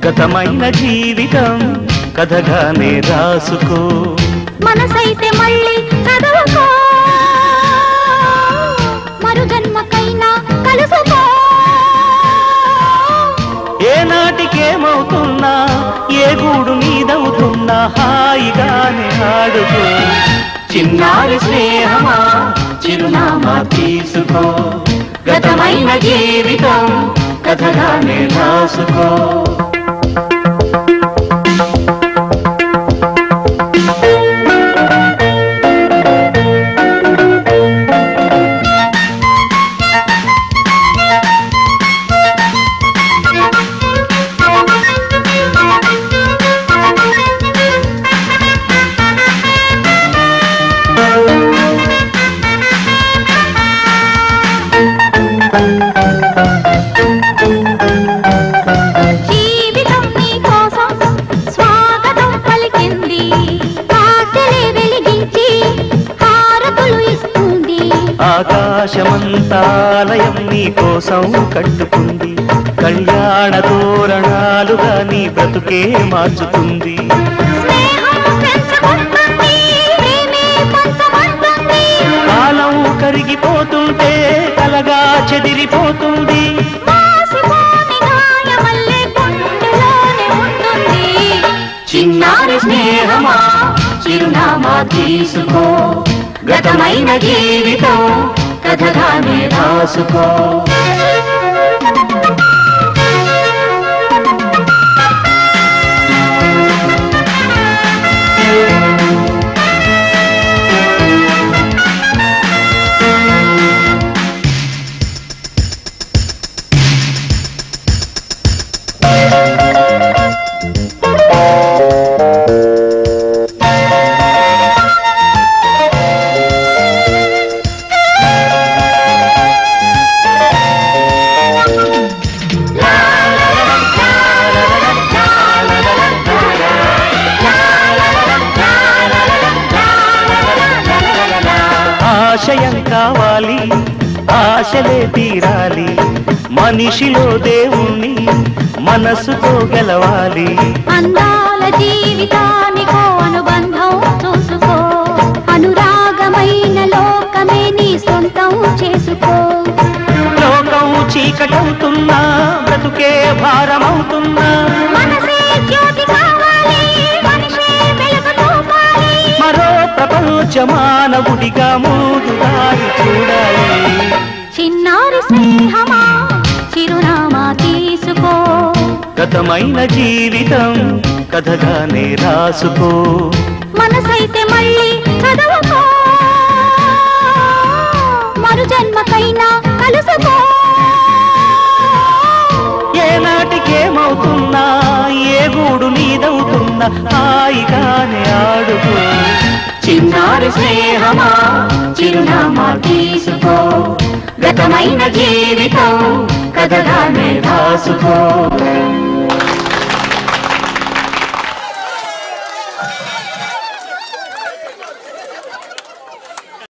గతమైన జీవితం కథగానే రాసుకో మనసైతే మళ్ళీ చదువుకో మరు జన్మకైనా కలుసుకో ఏనాటికేమవుతున్నా ఏ గూడు నీదవుతున్నా హాయిగానే ఆడుకో చిన్నారి స్నేహమా చిరునామా తీసుకో గతమైన జీవితం కథగానే రాసుకో ఆకాశమంతాలయం నీ కోసం కట్టుకుంది కళ్యాణ తోరణాలుగా నీ బ్రతుకే మార్చుతుంది కాలం కరిగిపోతుంటే కలగా చెదిరిపోతుంది చిన్నారి స్నేహమా చిరునామా తీసుకో గతమైన జీవితం కథగానే రాసుకో ఆశయం కావాలి ఆశలే తీరాలి మనిషిలో దేవుణ్ణి మనసుతో గెలవాలి అందాల జీవితానికో అనుబంధం చూసుకో అనురాగమైన లోకమే నీ సొంతం చేసుకో లోకం చీకటవుతున్నా బ్రతుకే భారమవుతున్నా మనసే జ్యోతి కావాలి మనిషే వెలుగు చూపాలి మరో ప్రపంచ మానవుడిగా ముందు దారి చూడాలి చిన్నారి స్నేహమా చిరునామా తీసుకో గతమైన జీవితం కథగానే రాసుకో మనసైతే మళ్ళీ చదువుకో మరు జన్మకైనా కలుసుకో ఏనాటికేమవుతున్నా ఏ గూడు నీదవుతున్నా హాయిగానే ఆడుకో చిన్నారి స్నేహమా చిరునామా తీసుకో గతమైన జీవితం కథగానే రాసుకో